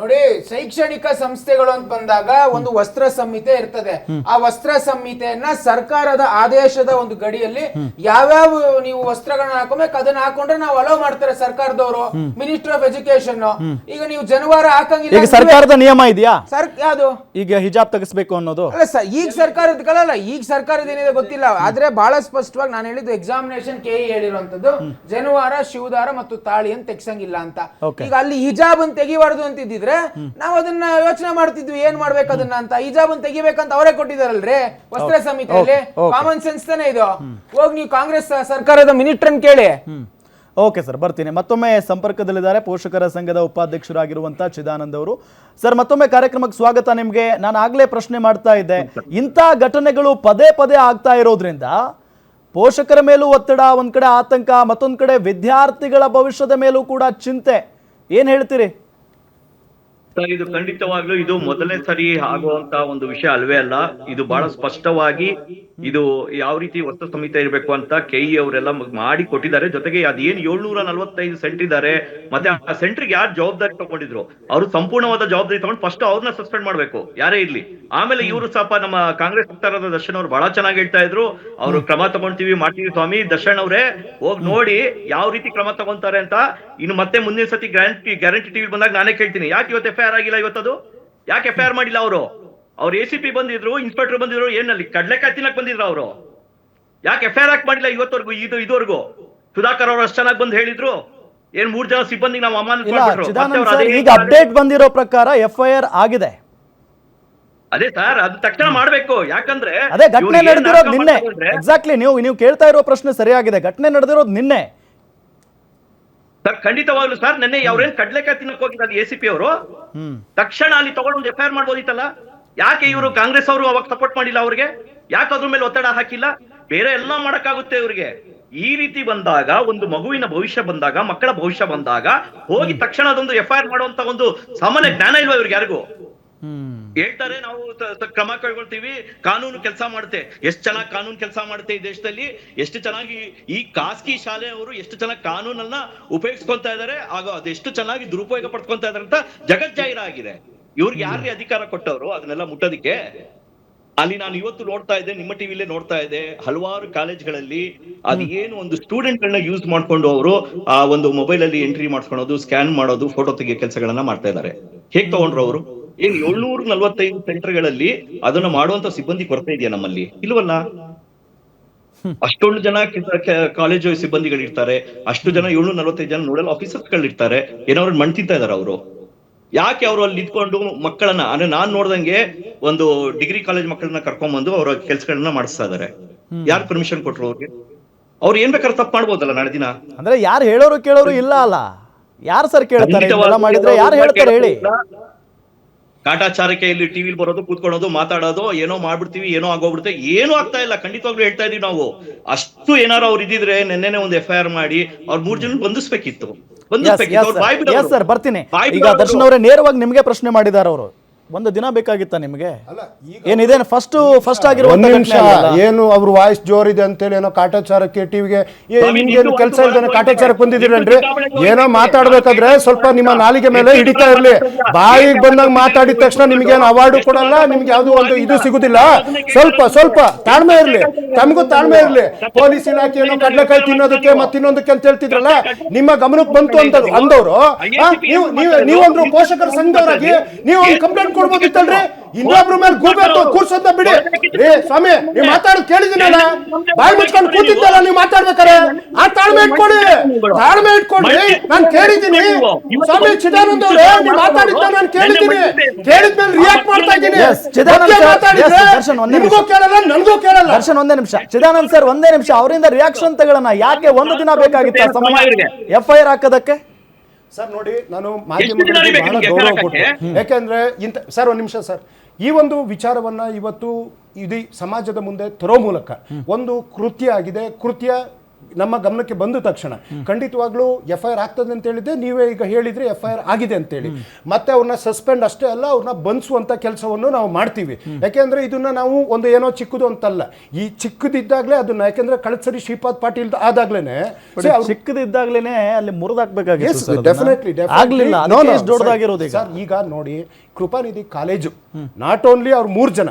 ನೋಡಿ, ಶೈಕ್ಷಣಿಕ ಸಂಸ್ಥೆಗಳು ಅಂತ ಬಂದಾಗ ಒಂದು ವಸ್ತ್ರ ಸಂಹಿತೆ ಇರ್ತದೆ. ಆ ವಸ್ತ್ರ ಸಂಹಿತೆಯನ್ನ ಸರ್ಕಾರದ ಆದೇಶದ ಒಂದು ಗಡಿಯಲ್ಲಿ ಯಾವ್ಯಾವ ನೀವು ವಸ್ತ್ರಗಳನ್ನ ಹಾಕೋಬೇಕು ಅದನ್ನ ಹಾಕೊಂಡ್ರೆ ನಾವು ಅಲೋ ಮಾಡ್ತಾರೆ ಸರ್ಕಾರದವರು, ಮಿನಿಸ್ಟ್ರಿ ಆಫ್ ಎಜುಕೇಶನ್. ಈಗ ನೀವು ಜನವಾರ ಹಾಕಂಗಿಲ್ಲ, ಈಗ ಸರ್ಕಾರದ ನಿಯಮ ಇದೆಯಾ ಯಾವುದು ಈಗ ಹಿಜಾಬ್ ತೆಗಿಸ್ಬೇಕು ಅನ್ನೋದು? ಅಲ್ಲ ಸರ್, ಈಗ ಸರ್ಕಾರದ ಈಗ ಸರ್ಕಾರದ ಏನಿದೆ ಗೊತ್ತಿಲ್ಲ, ಆದ್ರೆ ಬಹಳ ಸ್ಪಷ್ಟವಾಗಿ ನಾನು ಹೇಳಿದ್ದು ಎಕ್ಸಾಮಿನೇಷನ್ KE ಹೇಳಿರುವಂತದ್ದು ಜನವಾರ, ಶಿವದಾರ ಮತ್ತು ತಾಳಿ ಅಂತ ತೆಗ್ಸಂಗಿಲ್ಲ ಅಂತ. ಈಗ ಅಲ್ಲಿ ಹಿಜಾಬ್ ಅಂತ ತೆಗಿಬಾರ್ದು ಅಂತಿದ್ದಿದ್ರೆ ನಾವು ಅದನ್ನ ಯೋಚನೆ ಮಾಡ್ತಿದ್ವಿ, ಏನ್ ಮಾಡ್ಬೇಕು ಅದನ್ನ ಅಂತ. ಹಿಜಾಬ್ ಅಂತ ತೆಗಿಬೇಕಂತ ಅವರೇ ಕೊಟ್ಟಿದಾರಲ್ರಿ ವಸ್ತ್ರ ಸಮಿತಿಯಲ್ಲಿ. ಕಾಮನ್ ಸೆನ್ಸ್ ತಾನೇ ಇದು. ಹೋಗಿ ನೀವು ಕಾಂಗ್ರೆಸ್ ಸರ್ಕಾರದ ಮಿನಿಸ್ಟರ್ ಕೇಳಿ. ಓಕೆ ಸರ್, ಬರ್ತೀನಿ. ಮತ್ತೊಮ್ಮೆ ಸಂಪರ್ಕದಲ್ಲಿದ್ದಾರೆ ಪೋಷಕರ ಸಂಘದ ಉಪಾಧ್ಯಕ್ಷರಾಗಿರುವಂತ ಚಿದಾನಂದ್ ಅವರು. ಸರ್, ಮತ್ತೊಮ್ಮೆ ಕಾರ್ಯಕ್ರಮಕ್ಕೆ ಸ್ವಾಗತ ನಿಮ್ಗೆ. ನಾನು ಆಗ್ಲೇ ಪ್ರಶ್ನೆ ಮಾಡ್ತಾ ಇದ್ದೆ, ಇಂಥ ಘಟನೆಗಳು ಪದೇ ಪದೇ ಆಗ್ತಾ ಇರೋದ್ರಿಂದ ಪೋಷಕರ ಮೇಲೂ ಒತ್ತಡ, ಒಂದ್ ಕಡೆ ಆತಂಕ, ಮತ್ತೊಂದ್ ಕಡೆ ವಿದ್ಯಾರ್ಥಿಗಳ ಭವಿಷ್ಯದ ಮೇಲೂ ಕೂಡ ಚಿಂತೆ. ಏನ್ ಹೇಳ್ತೀರಿ? ಇದು ಖಂಡಿತವಾಗ್ಲೂ ಇದು ಮೊದಲನೇ ಸರಿ ಆಗುವಂತ ಒಂದು ವಿಷಯ ಅಲ್ವೇ ಅಲ್ಲ. ಇದು ಬಹಳ ಸ್ಪಷ್ಟವಾಗಿ ಇದು ಯಾವ ರೀತಿ ವಸ್ತು ಸಂಹಿತೆ ಇರಬೇಕು ಅಂತ KE ಅವರೆಲ್ಲ ಮಾಡಿ ಕೊಟ್ಟಿದ್ದಾರೆ. ಜೊತೆಗೆ ಅದೇನ್ 745 ಸೆಂಟ್ ಇದ್ದಾರೆ, ಮತ್ತೆ ಆ ಸೆಂಟ್ರಿಗೆ ಯಾರು ಜವಾಬ್ದಾರಿ ತಗೊಂಡಿದ್ರು ಅವರು ಸಂಪೂರ್ಣವಾದ ಜವಾಬ್ದಾರಿ ತಗೊಂಡು ಫಸ್ಟ್ ಅವ್ರನ್ನ ಸಸ್ಪೆಂಡ್ ಮಾಡ್ಬೇಕು, ಯಾರೇ ಇರ್ಲಿ. ಆಮೇಲೆ ಇವರು ಸ್ವಲ್ಪ ನಮ್ಮ ಕಾಂಗ್ರೆಸ್ ಸರ್ಕಾರದ ದರ್ಶನ್ ಅವ್ರು ಬಹಳ ಚೆನ್ನಾಗಿ ಹೇಳ್ತಾ ಇದ್ರು, ಅವರು ಕ್ರಮ ತಗೊಂತೀವಿ ಮಾಡ್ತೀವಿ. ಸ್ವಾಮಿ ದರ್ಶನ್ ಅವರೇ, ಹೋಗಿ ನೋಡಿ ಯಾವ ರೀತಿ ಕ್ರಮ ತಗೊಂತಾರೆ ಅಂತ. ಇನ್ನು ಮತ್ತೆ ಮುಂದಿನ ಸತಿ ಗ್ಯಾರಂಟಿ ಟಿವಿ ಬಂದಾಗ ನಾನೇ ಕೇಳ್ತೀನಿ, ಯಾಕೆ ಇವತ್ತು FIR ಆಗಿಲ್ಲ? ಇವತ್ತದು ಯಾಕೆ FIR ಮಾಡಿಲ್ಲ? ಅವ್ರು ACP ಬಂದಿದ್ರು, ಇನ್ಸ್ಪೆಕ್ಟರ್ ಬಂದಿದ್ರು, ಏನಲ್ಲಿ ಕಡ್ಲೆಕಾಯಿ ತಿನ್ನಕ್ ಬಂದಿದ್ರು ಅವರು, ಯಾಕೆ FIR ಹಾಕಿ ಮಾಡಿಲ್ಲ ಇವತ್ತವರೆಗೂ? ಇದುವರೆಗೂ ಸುಧಾಕರ್ ಅವರು ಅಷ್ಟು ಚೆನ್ನಾಗಿ ಬಂದು ಹೇಳಿದ್ರು, ಏನ್ 3 ಜನ ಸಿಬ್ಬಂದಿ ನಾವು ಅಮಾನತು ಮಾಡ್ಬಿಟ್ರು. ಈಗ ಅಪ್ಡೇಟ್ ಬಂದಿರೋ ಪ್ರಕಾರ FIR ಆಗಿದೆ. ಅದೇ ಸರ್, ಅದು ತಕ್ಷಣ ಮಾಡ್ಬೇಕು. ಯಾಕಂದ್ರೆ ಅದೇ ಘಟನೆ ನಡೆದಿರೋದು ನಿನ್ನೆ. ಎಕ್ಸಾಕ್ಟ್ಲಿ ನೀವು ಕೇಳ್ತಾ ಇರೋ ಪ್ರಶ್ನೆ ಸರಿಯಾಗಿದೆ. ಘಟನೆ ನಡೆದಿರೋದು ನಿನ್ನೆ ಸರ್. ಖಂಡಿತವಾಗ್ಲು ಸರ್, ನೆನ್ನೆ ಅವ್ರೇನ್ ಕಡ್ಲೆಕಾಯಿ ತಿನ್ನಕ್ ಹೋಗಿದ್ದಾರೆ ACP ಅವರು, ತಕ್ಷಣ ಅಲ್ಲಿ ತಗೊಂಡು FIR ಮಾಡ್ಬೋದಿತ್ತಲ್ಲ. ಯಾಕೆ ಇವರು ಕಾಂಗ್ರೆಸ್ ಅವರು ಅವಾಗ ಸಪೋರ್ಟ್ ಮಾಡಿಲ್ಲ ಅವ್ರಿಗೆ? ಯಾಕೆ ಅದ್ರ ಮೇಲೆ ಒತ್ತಡ ಹಾಕಿಲ್ಲ? ಬೇರೆ ಎಲ್ಲ ಮಾಡಕ್ಕಾಗುತ್ತೆ ಇವ್ರಿಗೆ. ಈ ರೀತಿ ಬಂದಾಗ, ಒಂದು ಮಗುವಿನ ಭವಿಷ್ಯ ಬಂದಾಗ, ಮಕ್ಕಳ ಭವಿಷ್ಯ ಬಂದಾಗ ಹೋಗಿ ತಕ್ಷಣ ಅದೊಂದು FIR ಮಾಡುವಂತ ಒಂದು ಸಾಮಾನ್ಯ ಜ್ಞಾನ ಇಲ್ವಾ ಇವ್ರಿಗೆ ಯಾರಿಗೂ? ಹೇಳ್ತಾರೆ ನಾವು ಕ್ರಮ ಕೈಗೊಳ್ತೀವಿ, ಕಾನೂನು ಕೆಲಸ ಮಾಡುತ್ತೆ. ಎಷ್ಟು ಚೆನ್ನಾಗಿ ಕಾನೂನು ಕೆಲಸ ಮಾಡುತ್ತೆ ಈ ದೇಶದಲ್ಲಿ, ಎಷ್ಟು ಚೆನ್ನಾಗಿ ಈ ಖಾಸಗಿ ಶಾಲೆಯವರು ಎಷ್ಟು ಚೆನ್ನಾಗಿ ಕಾನೂನನ್ನ ಉಪಯೋಗಿಸ್ಕೊಂತಾ ಇದಾರೆ, ಆಗ ಅದೆಷ್ಟು ಚೆನ್ನಾಗಿ ದುರುಪಯೋಗ ಪಡ್ಕೊಂತಾ ಇದಾರೆ ಅಂತ ಜಗಜ್ಜಾಹಿರ ಆಗಿದೆ. ಇವ್ರಿಗೆ ಯಾರಿಗೆ ಅಧಿಕಾರ ಕೊಟ್ಟವರು ಅದನ್ನೆಲ್ಲ ಮುಟ್ಟೋದಿಕ್ಕೆ? ಅಲ್ಲಿ ನಾನು ಇವತ್ತು ನೋಡ್ತಾ ಇದ್ದೆ, ನಿಮ್ಮ ಟಿವಿಲೇ ನೋಡ್ತಾ ಇದ್ದೆ, ಹಲವಾರು ಕಾಲೇಜ್ಗಳಲ್ಲಿ ಅದು ಏನು ಒಂದು ಸ್ಟೂಡೆಂಟ್ ಗಳನ್ನ ಯೂಸ್ ಮಾಡ್ಕೊಂಡು ಅವರು ಆ ಒಂದು ಮೊಬೈಲ್ ಅಲ್ಲಿ ಎಂಟ್ರಿ ಮಾಡ್ಕೊಳ್ಳೋದು, ಸ್ಕ್ಯಾನ್ ಮಾಡೋದು, ಫೋಟೋ ತೆಗಿಯೋ ಕೆಲಸಗಳನ್ನ ಮಾಡ್ತಾ ಇದ್ದಾರೆ. ಹೇಗ್ ತಗೊಂಡ್ರು ಅವರು? ಏನ್ 745 ಸೆಂಟರ್ಗಳಲ್ಲಿ ಅದನ್ನ ಮಾಡುವಂತ ಸಿಬ್ಬಂದಿ ಕೊರತೆ ಇದೆಯಾ ನಮ್ಮಲ್ಲಿ? ಇಲ್ವಲ್ಲ. ಅಷ್ಟೊಂದು ಜನ ಕಾಲೇಜು ಸಿಬ್ಬಂದಿಗಳಿರ್ತಾರೆ, ಅಷ್ಟು ಜನ 745 ಜನ ನೋಡಲ್ ಆಫೀಸರ್ಸ್ ಇರ್ತಾರೆ. ಏನಾದ್ರು ಮಣ್ ತಿಂತಾ ಇದಾರೆ ಅವರು? ಯಾಕೆ ಅವರು ಅಲ್ಲಿ ನಿಂತ್ಕೊಂಡು ಮಕ್ಕಳನ್ನ, ಅಂದ್ರೆ ನಾನ್ ನೋಡ್ದಂಗೆ ಒಂದು ಡಿಗ್ರಿ ಕಾಲೇಜ್ ಮಕ್ಕಳನ್ನ ಕರ್ಕೊಂಡ್ಬಂದು ಅವರ ಕೆಲ್ಸಗಳನ್ನ ಮಾಡಿಸ್ತಾ ಇದಾರೆ. ಯಾರು ಪರ್ಮಿಷನ್ ಕೊಟ್ರು ಅವ್ರಿಗೆ? ಅವ್ರು ಏನ್ ಬೇಕಾದ್ರೆ ತಪ್ಪು ಮಾಡ್ಬೋದಲ್ಲ ನಾಳೆ ದಿನ. ಅಂದ್ರೆ ಯಾರು ಹೇಳೋರು ಕೇಳೋರು ಇಲ್ಲ ಅಲ್ಲ. ಯಾರು ಸರ್ ಕೇಳ್ತಾರೆ? ಮಾಡಿದ್ರೆ ಯಾರು ಹೇಳ್ತಾರೆ ಹೇಳಿ? ಕಾಟಾಚಾರಕ್ಕೆ ಇಲ್ಲಿ ಟಿವಿಲಿ ಬರೋದು, ಕೂತ್ಕೊಳ್ಳೋದು, ಮಾತಾಡೋದು, ಏನೋ ಮಾಡ್ಬಿಡ್ತೀವಿ, ಏನೋ ಆಗೋಗ್ಬಿಡುತ್ತೆ, ಏನೂ ಆಗ್ತಾ ಇಲ್ಲ. ಖಂಡಿತವಾಗ್ಲೂ ಹೇಳ್ತಾ ಇದೀವಿ ನಾವು. ಅಷ್ಟು ಏನಾರು ಅವ್ರು ಇದ್ದಿದ್ರೆ ನೆನ್ನೆನೆ ಒಂದು FIR ಮಾಡಿ ಅವ್ರ 3 ಜನ ಬಂಧಿಸ್ಬೇಕಿತ್ತು. ಸರ್, ಬರ್ತೀನಿ. ಈಗ ದರ್ಶನ್ ಅವರೇ ನೇರವಾಗಿ ನಿಮ್ಗೆ ಪ್ರಶ್ನೆ ಮಾಡಿದಾರ ಅವರು. ಒಂದು ದಿನ ಬೇಕಾಗಿತ್ತ ನಿಮ್ಗೆ? ಏನಿದೆ ಫಸ್ಟ್ ಆಗಿರೋ ಒಂದ್ ನಿಮಿಷ, ಏನು ಅವ್ರ ವಾಯ್ಸ್ ಜೋರಿದೆ ಅಂತೇಳಿ ಏನೋ ಕಾಟಾಚಾರಕ್ಕೆ ಟಿವಿಗೆ ನಿಮ್ಗೇನು ಕೆಲಸ ಇಲ್ದೇನೆ ಕಾಟಾಚಾರಕ್ಕೆ ಬಂದಿದ್ದೀರಲ್ರಿ? ಏನೋ ಮಾತಾಡ್ಬೇಕಾದ್ರೆ ಸ್ವಲ್ಪ ನಿಮ್ಮ ನಾಲಿಗೆ ಮೇಲೆ ಹಿಡಿತಾ ಇರ್ಲಿ. ಬಾಯಿಗೆ ಬಂದಾಗ ಮಾತಾಡಿದ ತಕ್ಷಣ ನಿಮ್ಗೇನು ಅವಾರ್ಡು ಕೊಡಲ್ಲ, ನಿಮ್ಗೆ ಯಾವ್ದು ಒಂದು ಇದು ಸಿಗುದಿಲ್ಲ. ಸ್ವಲ್ಪ ತಾಳ್ಮೆ ಇರ್ಲಿ, ತಮಗೂ ತಾಳ್ಮೆ ಇರ್ಲಿ. ಪೊಲೀಸ್ ಇಲಾಖೆ ಏನೋ ಕಡ್ಲೆಕಾಯಿ ತಿನ್ನೋದಕ್ಕೆ ಮತ್ತಿನ್ನೊಂದಕ್ಕೆ ಅಂತ ಹೇಳ್ತಿದ್ರಲ್ಲ, ನಿಮ್ಮ ಗಮನಕ್ಕೆ ಬಂತು ಅಂತ ಅಂದವರು ನೀವೊಂದು ಪೋಷಕರ ಸಂಘದವರಾಗಿ ನೀವು ಒಂದು ಕಂಪ್ಲೇಂಟ್ ಕೊಡ್ಬೋದಿತ್ತಲ್ರಿ? ಇನ್ನೊಬ್ರ ಮೇಲೆ ಗೂಬೆ ಕೂರ್ಸೋದ ಬಿಡಿ. ಸ್ವಾಮಿ, ನೀವು ಮಾತಾಡೋದು ಕೇಳಿದಿನಲ್ಲ, ಬಾಯಿ ಮುಚ್ಕೊಂಡು ಕೂತಿದ್ದಲ್ಲ ನೀವು ಮಾತಾಡ್ಬೇಕಾರೆ. ಆ ತಾಳ್ಮೆ ಇಟ್ಕೊಡಿ. ನಾನು ಕೇಳಿದ್ದೀನಿ ಸ್ವಾಮಿ ಚಿದಾನಂದ್ ಅವರೇ, ನೀವು ಮಾತಾಡಿದ್ದ ನಾನು ಕೇಳಿದ್ದೀನಿ. ಕೇಳಿದ್ಮೇಲೆ ರಿಯಾಕ್ಟ್ ಮಾಡ್ತಾ ಇದ್ದೀನಿ. ನಿಮಗೂ ಕೇಳಲ್ಲ, ನನಗೂ ಕೇಳಲ್ಲ. ದರ್ಶನ್ ಒಂದೇ ನಿಮಿಷ. ಚಿದಾನಂದ್ ಸರ್ ಒಂದೇ ನಿಮಿಷ, ಅವರಿಂದ ರಿಯಾಕ್ಷನ್ ತಗೊಳ್ಳೋಣ. ಯಾಕೆ ಒಂದು ದಿನ ಬೇಕಾಗಿತ್ತು ಸಮಯ FIR ಹಾಕೋದಕ್ಕೆ? ಸರ್ ನೋಡಿ, ನಾನು ಮಾಧ್ಯಮಗಳಿಗೆ ಬಹಳ ಗೌರವ ಕೊಟ್ಟೆ. ಯಾಕೆಂದ್ರೆ ಸರ್ ಒಂದ್ ನಿಮಿಷ ಸರ್, ಈ ಒಂದು ವಿಚಾರವನ್ನ ಇವತ್ತು ಇಡೀ ಸಮಾಜದ ಮುಂದೆ ತರೋ ಮೂಲಕ ಒಂದು ಕೃತ್ಯ ಆಗಿದೆ. ಕೃತ್ಯ ನಮ್ಮ ಗಮನಕ್ಕೆ ಬಂದ ತಕ್ಷಣ ಖಂಡಿತವಾಗ್ಲೂ FIR ಆಗ್ತದೆ ಅಂತ ಹೇಳಿದ್ದೆ, ನೀವೇ ಈಗ ಹೇಳಿದ್ರೆ FIR ಆಗಿದೆ ಅಂತೇಳಿ. ಮತ್ತೆ ಅವ್ರನ್ನ ಸಸ್ಪೆಂಡ್ ಅಷ್ಟೇ ಅಲ್ಲ, ಅವ್ರನ್ನ ಬಂಧಿಸುವಂತ ಕೆಲಸವನ್ನು ನಾವು ಮಾಡ್ತೀವಿ. ಯಾಕೆಂದ್ರೆ ಇದನ್ನ ನಾವು ಒಂದು ಏನೋ ಚಿಕ್ಕದು ಅಂತಲ್ಲ, ಈ ಚಿಕ್ಕದಿದ್ದಾಗ್ಲೇ ಅದನ್ನ, ಯಾಕೆಂದ್ರೆ ಕಳೆದ ಸರಿ ಶ್ರೀಪಾದ್ ಪಾಟೀಲ್ ಆದಾಗ್ಲೇನೆ ಚಿಕ್ಕದಿದ್ದಾಗ್ಲೇನೆ ಅಲ್ಲಿ ಮುರಿದಾಕ್ಬೇಕಾಗಿತ್ತು ಸರ್ ಅದನ್ನ. ಡೆಫಿನೆಟ್ಲಿ ಆಗ್ಲಿಲ್ಲ, ಅದಕ್ಕೆ ಎಷ್ಟು ದೊಡ್ಡದಾಗಿರೋದು ಈಗ. ಸರ್ ಈಗ ನೋಡಿ, ಕೃಪಾನಿಧಿ ಕಾಲೇಜು ನಾಟ್ ಓನ್ಲಿ ಅವ್ರು 3 ಜನ,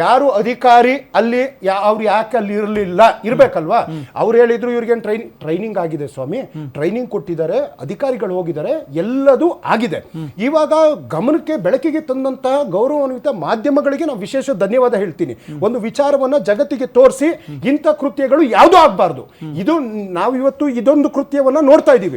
ಯಾರು ಅಧಿಕಾರಿ ಅಲ್ಲಿ ಅವ್ರು ಯಾಕೆ ಅಲ್ಲಿ ಇರ್ಬೇಕಲ್ವಾ? ಅವ್ರು ಹೇಳಿದ್ರು ಇವ್ರಿಗೆ ಟ್ರೈನಿಂಗ್ ಆಗಿದೆ ಸ್ವಾಮಿ, ಟ್ರೈನಿಂಗ್ ಕೊಟ್ಟಿದ್ದಾರೆ, ಅಧಿಕಾರಿಗಳು ಹೋಗಿದ್ದಾರೆ, ಎಲ್ಲದೂ ಆಗಿದೆ. ಇವಾಗ ಗಮನಕ್ಕೆ ಬೆಳಕಿಗೆ ತಂದಂತಹ ಗೌರವಾನ್ವಿತ ಮಾಧ್ಯಮಗಳಿಗೆ ನಾವು ವಿಶೇಷ ಧನ್ಯವಾದ ಹೇಳ್ತೀನಿ. ಒಂದು ವಿಚಾರವನ್ನ ಜಗತ್ತಿಗೆ ತೋರಿಸಿ ಇಂಥ ಕೃತ್ಯಗಳು ಯಾವುದೂ ಆಗಬಾರ್ದು. ಇದು ನಾವು ಇವತ್ತು ಇದೊಂದು ಕೃತ್ಯವನ್ನ ನೋಡ್ತಾ ಇದ್ದೀವಿ.